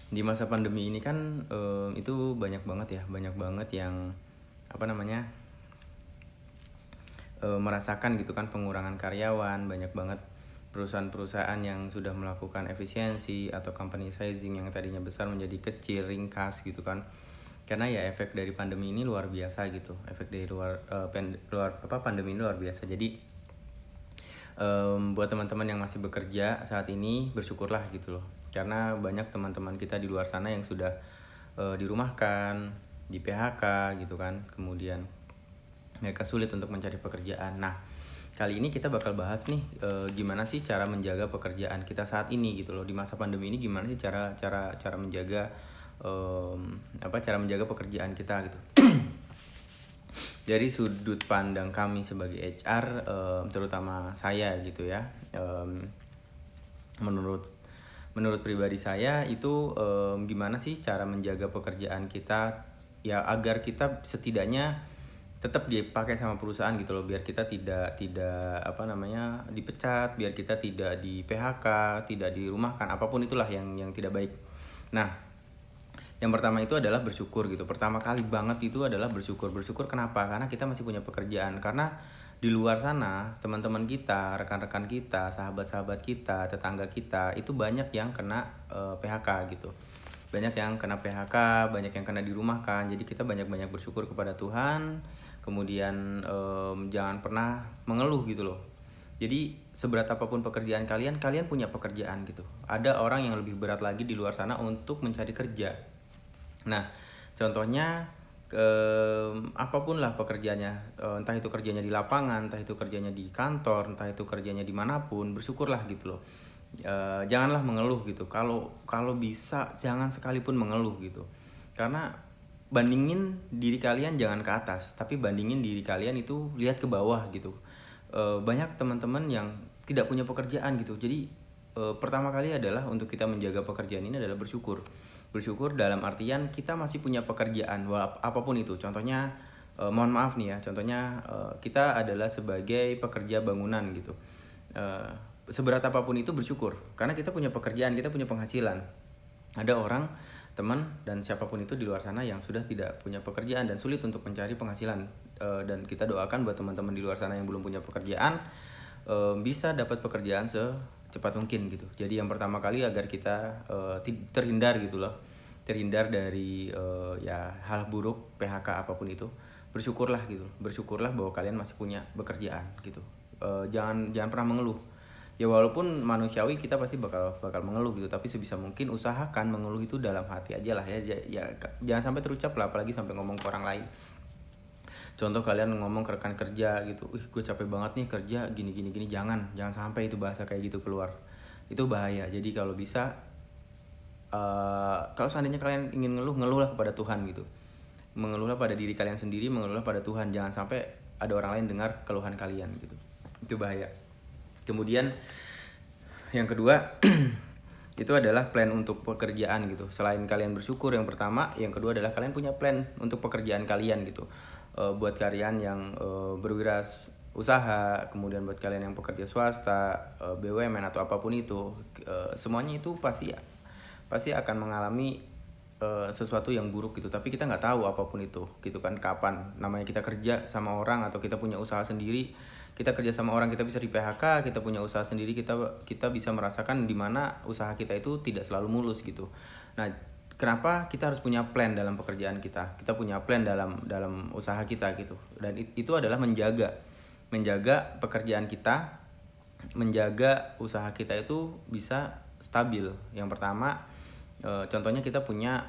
Di masa pandemi ini kan itu banyak banget yang apa namanya merasakan gitu kan pengurangan karyawan. Banyak banget perusahaan-perusahaan yang sudah melakukan efisiensi atau company sizing yang tadinya besar menjadi kecil, ringkas gitu kan. Karena ya efek dari pandemi ini luar biasa gitu. Efek dari pandemi ini luar biasa. Jadi buat teman-teman yang masih bekerja saat ini, bersyukurlah gitu loh. Karena banyak teman-teman kita di luar sana yang sudah dirumahkan, di PHK gitu kan. Kemudian mereka sulit untuk mencari pekerjaan. Nah, kali ini kita bakal bahas nih gimana sih cara menjaga pekerjaan kita saat ini gitu loh. Di masa pandemi ini gimana sih cara menjaga cara menjaga pekerjaan kita gitu. Dari sudut pandang kami sebagai HR, terutama saya gitu ya, menurut pribadi saya itu gimana sih cara menjaga pekerjaan kita ya agar kita setidaknya tetap dipakai sama perusahaan gitu loh, biar kita tidak dipecat, biar kita tidak di PHK, tidak dirumahkan, apapun itulah yang tidak baik. Nah, yang pertama itu adalah bersyukur gitu. Pertama kali banget itu adalah bersyukur. Bersyukur kenapa? Karena kita masih punya pekerjaan. Karena di luar sana, teman-teman kita, rekan-rekan kita, sahabat-sahabat kita, tetangga kita, itu banyak yang kena PHK gitu. Banyak yang kena PHK, banyak yang kena dirumahkan. Jadi kita banyak-banyak bersyukur kepada Tuhan. Kemudian jangan pernah mengeluh gitu loh. Jadi seberat apapun pekerjaan kalian, kalian punya pekerjaan gitu. Ada orang yang lebih berat lagi di luar sana untuk mencari kerja. Nah, contohnya apapun lah pekerjaannya, entah itu kerjanya di lapangan, entah itu kerjanya di kantor, entah itu kerjanya dimanapun, bersyukurlah gitu loh. Janganlah mengeluh gitu. Kalau bisa jangan sekalipun mengeluh gitu. Karena bandingin diri kalian jangan ke atas, tapi bandingin diri kalian itu lihat ke bawah gitu. Banyak teman-teman yang tidak punya pekerjaan gitu. Jadi pertama kali adalah untuk kita menjaga pekerjaan ini adalah bersyukur. Bersyukur dalam artian kita masih punya pekerjaan apapun itu. Contohnya mohon maaf nih ya, contohnya kita adalah sebagai pekerja bangunan gitu. Seberat apapun itu bersyukur karena kita punya pekerjaan, kita punya penghasilan. Ada orang, teman dan siapapun itu di luar sana yang sudah tidak punya pekerjaan dan sulit untuk mencari penghasilan. Dan kita doakan buat teman-teman di luar sana yang belum punya pekerjaan bisa dapat pekerjaan secepat mungkin gitu. Jadi yang pertama kali agar kita terhindar gitu loh, terhindar dari ya hal buruk, PHK apapun itu, bersyukurlah gitu. Bersyukurlah bahwa kalian masih punya pekerjaan gitu. Jangan pernah mengeluh. Ya walaupun manusiawi kita pasti bakal mengeluh gitu, tapi sebisa mungkin usahakan mengeluh itu dalam hati aja lah ya. Jangan sampai terucap lah, apalagi sampai ngomong ke orang lain. Contoh kalian ngomong ke rekan kerja gitu, gue capek banget nih kerja gini, jangan sampai itu bahasa kayak gitu keluar. Itu bahaya. Jadi kalau bisa kalau seandainya kalian ingin ngeluhlah kepada Tuhan gitu. Mengeluhlah pada diri kalian sendiri, mengeluhlah pada Tuhan. Jangan sampai ada orang lain dengar keluhan kalian gitu. Itu bahaya. Kemudian yang kedua itu adalah plan untuk pekerjaan gitu. Selain kalian bersyukur yang pertama, yang kedua adalah kalian punya plan untuk pekerjaan kalian gitu. Buat kalian yang berwirausaha, kemudian buat kalian yang pekerja swasta, BUMN atau apapun itu, semuanya itu pasti akan mengalami sesuatu yang buruk gitu. Tapi kita nggak tahu apapun itu gitu kan, kapan. Namanya kita kerja sama orang atau kita punya usaha sendiri, kita kerja sama orang, kita bisa di PHK, kita punya usaha sendiri, kita bisa merasakan di mana usaha kita itu tidak selalu mulus gitu. Nah, kenapa kita harus punya plan dalam pekerjaan kita? Kita punya plan dalam usaha kita gitu. Dan itu adalah menjaga pekerjaan kita, menjaga usaha kita itu bisa stabil. Yang pertama, contohnya kita punya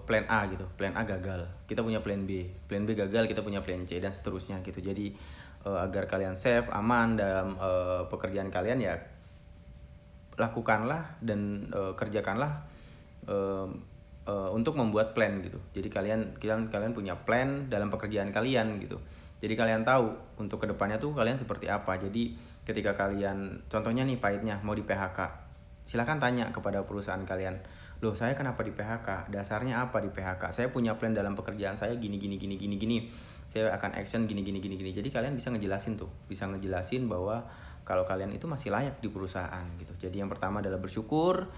plan A gitu, plan A gagal, kita punya plan B gagal, kita punya plan C dan seterusnya gitu. Jadi agar kalian safe, aman dalam pekerjaan kalian, ya lakukanlah dan kerjakanlah untuk membuat plan gitu. Jadi kalian punya plan dalam pekerjaan kalian gitu. Jadi kalian tahu untuk kedepannya tuh kalian seperti apa. Jadi ketika kalian, contohnya nih pahitnya mau di PHK, silakan tanya kepada perusahaan kalian, loh saya kenapa di PHK? Dasarnya apa di PHK? Saya punya plan dalam pekerjaan saya gini. Saya akan action gini. Jadi kalian bisa ngejelasin bahwa kalau kalian itu masih layak di perusahaan gitu. Jadi yang pertama adalah bersyukur,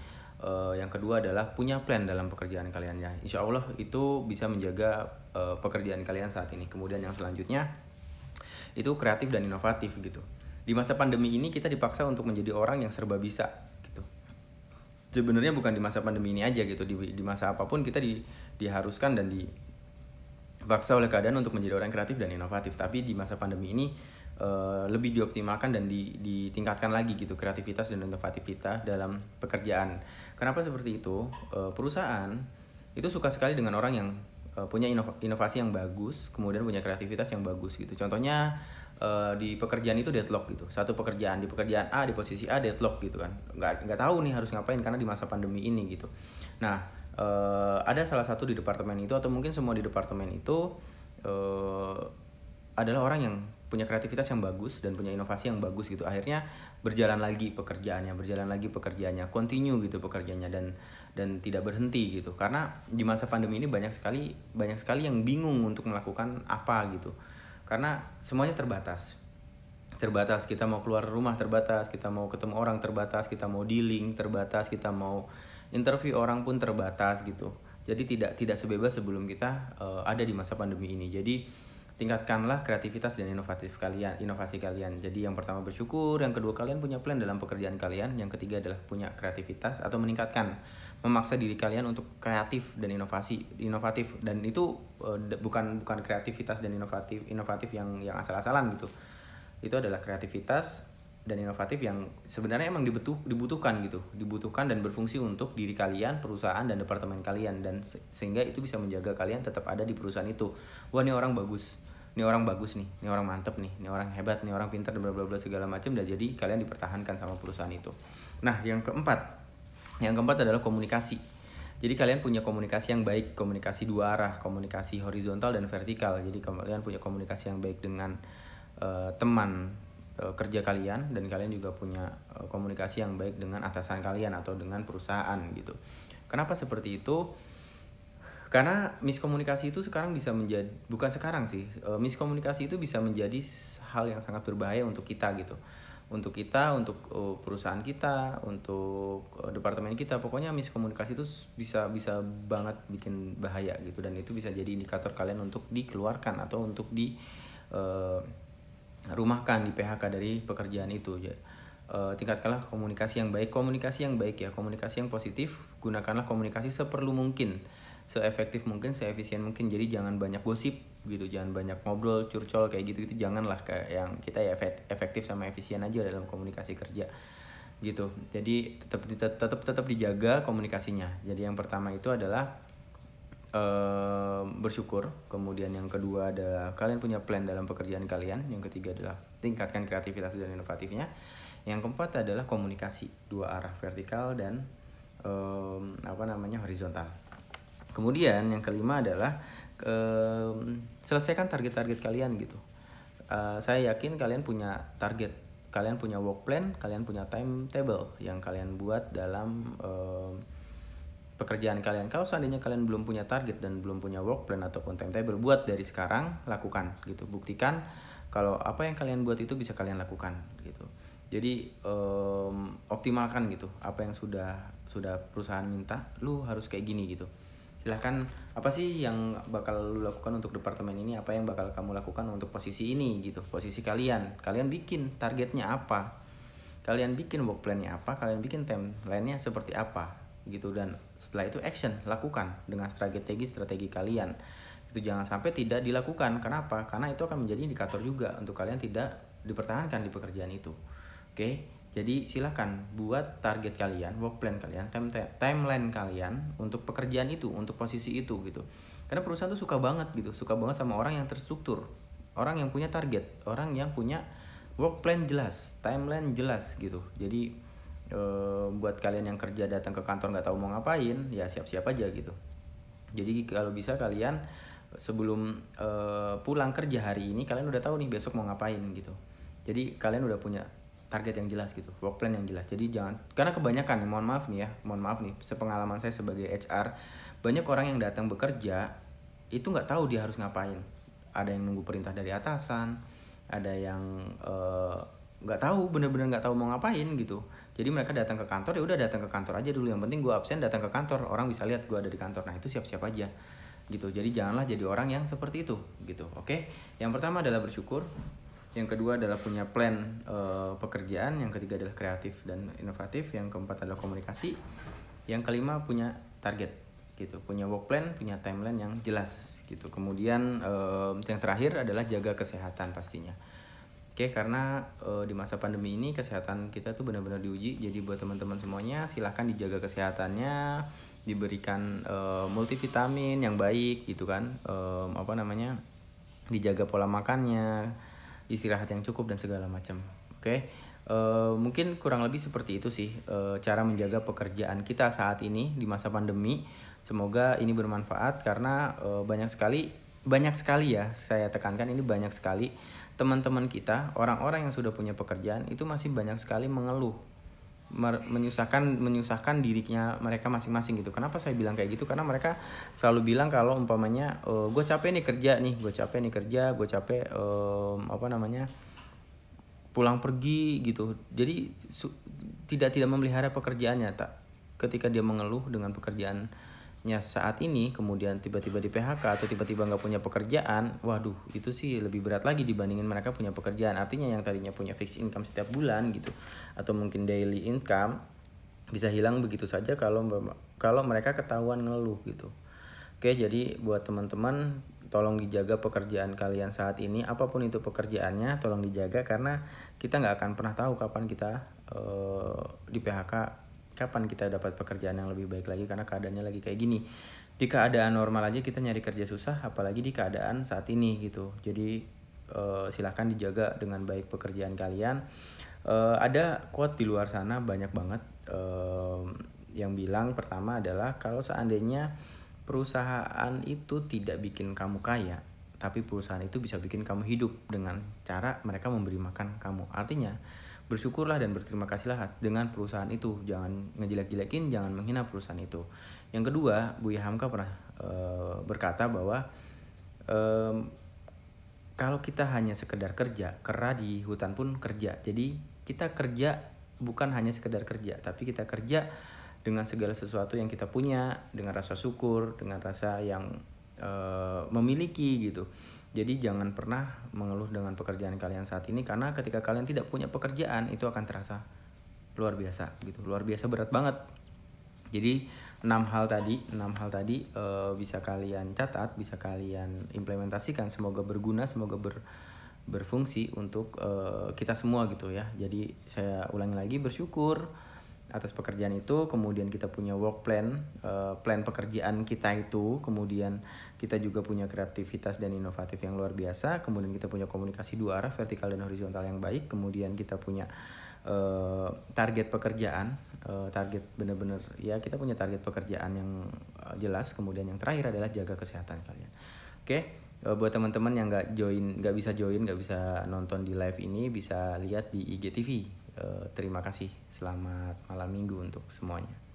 Yang kedua adalah punya plan dalam pekerjaan kalian ya. Insya Allah itu bisa menjaga pekerjaan kalian saat ini. Kemudian yang selanjutnya itu kreatif dan inovatif gitu. Di masa pandemi ini kita dipaksa untuk menjadi orang yang serba bisa gitu. Sebenarnya bukan di masa pandemi ini aja gitu, di masa apapun kita diharuskan dan dipaksa oleh keadaan untuk menjadi orang kreatif dan inovatif. Tapi di masa pandemi ini lebih dioptimalkan dan ditingkatkan lagi gitu kreativitas dan inovatif kita dalam pekerjaan. Kenapa seperti itu? Perusahaan itu suka sekali dengan orang yang punya inovasi yang bagus, kemudian punya kreativitas yang bagus gitu. Contohnya di pekerjaan itu deadlock gitu. Satu pekerjaan di pekerjaan A, di posisi A deadlock gitu kan. Nggak tahu nih harus ngapain karena di masa pandemi ini gitu. Nah, ada salah satu di departemen itu atau mungkin semua di departemen itu adalah orang yang punya kreativitas yang bagus dan punya inovasi yang bagus gitu. Akhirnya berjalan lagi pekerjaannya, continue gitu pekerjaannya dan tidak berhenti gitu. Karena di masa pandemi ini banyak sekali yang bingung untuk melakukan apa gitu. Karena semuanya terbatas, kita mau keluar rumah terbatas, kita mau ketemu orang terbatas, kita mau dealing terbatas, kita mau interview orang pun terbatas gitu. Jadi tidak sebebas sebelum kita ada di masa pandemi ini. Jadi tingkatkanlah kreativitas dan inovasi kalian. Jadi yang pertama bersyukur, yang kedua kalian punya plan dalam pekerjaan kalian, yang ketiga adalah punya kreativitas atau memaksa diri kalian untuk kreatif dan inovatif. Dan itu bukan kreativitas dan inovatif yang asal-asalan gitu. Itu adalah kreativitas dan inovatif yang sebenarnya emang dibutuhkan dan berfungsi untuk diri kalian, perusahaan dan departemen kalian, dan sehingga itu bisa menjaga kalian tetap ada di perusahaan itu. Wah, ini orang bagus nih, ini orang mantep nih, ini orang hebat, ini orang pintar, bla bla bla segala macam, dan jadi kalian dipertahankan sama perusahaan itu. Nah, yang keempat adalah komunikasi. Jadi kalian punya komunikasi yang baik, komunikasi dua arah, komunikasi horizontal dan vertikal. Jadi kalian punya komunikasi yang baik dengan teman kerja kalian, dan kalian juga punya komunikasi yang baik dengan atasan kalian atau dengan perusahaan gitu. Kenapa seperti itu? Karena miskomunikasi itu sekarang bisa menjadi, bukan sekarang sih, miskomunikasi itu bisa menjadi hal yang sangat berbahaya untuk kita gitu. Untuk perusahaan kita, untuk departemen kita, pokoknya miskomunikasi itu bisa banget bikin bahaya gitu, dan itu bisa jadi indikator kalian untuk dikeluarkan atau untuk rumahkan, di PHK dari pekerjaan itu. Tingkatkanlah komunikasi yang baik ya, komunikasi yang positif. Gunakanlah komunikasi seperlu mungkin, seefektif mungkin, seefisien mungkin. Jadi jangan banyak gosip gitu, jangan banyak ngobrol curcol kayak gitu, janganlah. Kayak yang kita ya efektif sama efisien aja dalam komunikasi kerja gitu. Jadi tetap dijaga komunikasinya. Jadi yang pertama itu adalah bersyukur, kemudian yang kedua adalah kalian punya plan dalam pekerjaan kalian, yang ketiga adalah tingkatkan kreativitas dan inovatifnya, yang keempat adalah komunikasi dua arah, vertikal dan horizontal. Kemudian yang kelima adalah selesaikan target-target kalian gitu. Saya yakin kalian punya target, kalian punya work plan, kalian punya timetable yang kalian buat dalam pekerjaan kalian. Kalau seandainya kalian belum punya target dan belum punya work plan ataupun timetable, buat dari sekarang, lakukan gitu. Buktikan kalau apa yang kalian buat itu bisa kalian lakukan gitu. Jadi optimalkan gitu apa yang sudah perusahaan minta, lu harus kayak gini gitu. Silahkan, apa sih yang bakal lu lakukan untuk departemen ini, apa yang bakal kamu lakukan untuk posisi ini gitu, posisi kalian bikin targetnya apa, kalian bikin work plan-nya apa, kalian bikin timeline-nya seperti apa gitu. Dan setelah itu action, lakukan dengan strategi kalian itu. Jangan sampai tidak dilakukan. Kenapa? Karena itu akan menjadi indikator juga untuk kalian tidak dipertahankan di pekerjaan itu. Oke, jadi silakan buat target kalian, work plan kalian, timeline kalian untuk pekerjaan itu, untuk posisi itu gitu. Karena perusahaan tuh suka banget sama orang yang terstruktur, orang yang punya target, orang yang punya work plan jelas, timeline jelas gitu. Jadi buat kalian yang kerja datang ke kantor nggak tahu mau ngapain, ya siap-siap aja gitu. Jadi kalau bisa kalian sebelum pulang kerja hari ini, kalian udah tahu nih besok mau ngapain gitu. Jadi kalian udah punya target yang jelas gitu, work plan yang jelas. Jadi jangan, karena kebanyakan, mohon maaf nih, sepengalaman saya sebagai HR, banyak orang yang datang bekerja itu nggak tahu dia harus ngapain. Ada yang nunggu perintah dari atasan, ada yang nggak tahu, bener-bener nggak tahu mau ngapain gitu. Jadi mereka datang ke kantor, ya udah datang ke kantor aja dulu, yang penting gue absen datang ke kantor, orang bisa lihat gue ada di kantor. Nah itu siap-siap aja gitu. Jadi janganlah jadi orang yang seperti itu gitu. Oke, yang pertama adalah bersyukur, yang kedua adalah punya plan pekerjaan, yang ketiga adalah kreatif dan inovatif, yang keempat adalah komunikasi, yang kelima punya target gitu, punya work plan, punya timeline yang jelas gitu. Kemudian yang terakhir adalah jaga kesehatan pastinya. Oke, karena di masa pandemi ini kesehatan kita tuh benar-benar diuji. Jadi buat teman-teman semuanya silahkan dijaga kesehatannya, diberikan multivitamin yang baik gitu kan, dijaga pola makannya, istirahat yang cukup dan segala macam. Oke, mungkin kurang lebih seperti itu sih cara menjaga pekerjaan kita saat ini di masa pandemi. Semoga ini bermanfaat karena banyak sekali ya, saya tekankan ini banyak sekali teman-teman kita, orang-orang yang sudah punya pekerjaan itu masih banyak sekali mengeluh, menyusahkan dirinya mereka masing-masing gitu. Kenapa saya bilang kayak gitu? Karena mereka selalu bilang kalau umpamanya gue capek nih kerja, gue capek pulang pergi gitu. Jadi tidak memelihara pekerjaannya. Ketika dia mengeluh dengan pekerjaannya saat ini, kemudian tiba-tiba di PHK atau tiba-tiba nggak punya pekerjaan, waduh itu sih lebih berat lagi dibandingin mereka punya pekerjaan. Artinya yang tadinya punya fixed income setiap bulan gitu, atau mungkin daily income, bisa hilang begitu saja kalau mereka ketahuan ngeluh gitu. Oke, jadi buat teman-teman tolong dijaga pekerjaan kalian saat ini, apapun itu pekerjaannya tolong dijaga, karena kita nggak akan pernah tahu kapan kita di PHK, kapan kita dapat pekerjaan yang lebih baik lagi, karena keadaannya lagi kayak gini. Di keadaan normal aja kita nyari kerja susah, apalagi di keadaan saat ini gitu. Jadi silahkan dijaga dengan baik pekerjaan kalian. Ada quote di luar sana banyak banget yang bilang, pertama adalah kalau seandainya perusahaan itu tidak bikin kamu kaya, tapi perusahaan itu bisa bikin kamu hidup dengan cara mereka memberi makan kamu. Artinya bersyukurlah dan berterima kasihlah dengan perusahaan itu, jangan ngejelek-jelekin, jangan menghina perusahaan itu. Yang kedua, Buya Hamka pernah berkata bahwa kalau kita hanya sekedar kerja, kera di hutan pun kerja. Jadi kita kerja bukan hanya sekedar kerja, tapi kita kerja dengan segala sesuatu yang kita punya, dengan rasa syukur, dengan rasa yang memiliki gitu. Jadi jangan pernah mengeluh dengan pekerjaan kalian saat ini, karena ketika kalian tidak punya pekerjaan itu akan terasa luar biasa gitu, luar biasa berat banget. Jadi 6 hal tadi bisa kalian catat, bisa kalian implementasikan, semoga berguna, semoga berfungsi untuk kita semua gitu ya. Jadi saya ulangi lagi, bersyukur atas pekerjaan itu, kemudian kita punya work plan, plan pekerjaan kita itu, kemudian kita juga punya kreativitas dan inovatif yang luar biasa, kemudian kita punya komunikasi dua arah, vertikal dan horizontal yang baik, kemudian kita punya target pekerjaan, target benar-benar ya, kita punya target pekerjaan yang jelas, kemudian yang terakhir adalah jaga kesehatan kalian. Oke, buat teman-teman yang nggak bisa nonton di live ini, bisa lihat di IGTV. Terima kasih, selamat malam minggu untuk semuanya.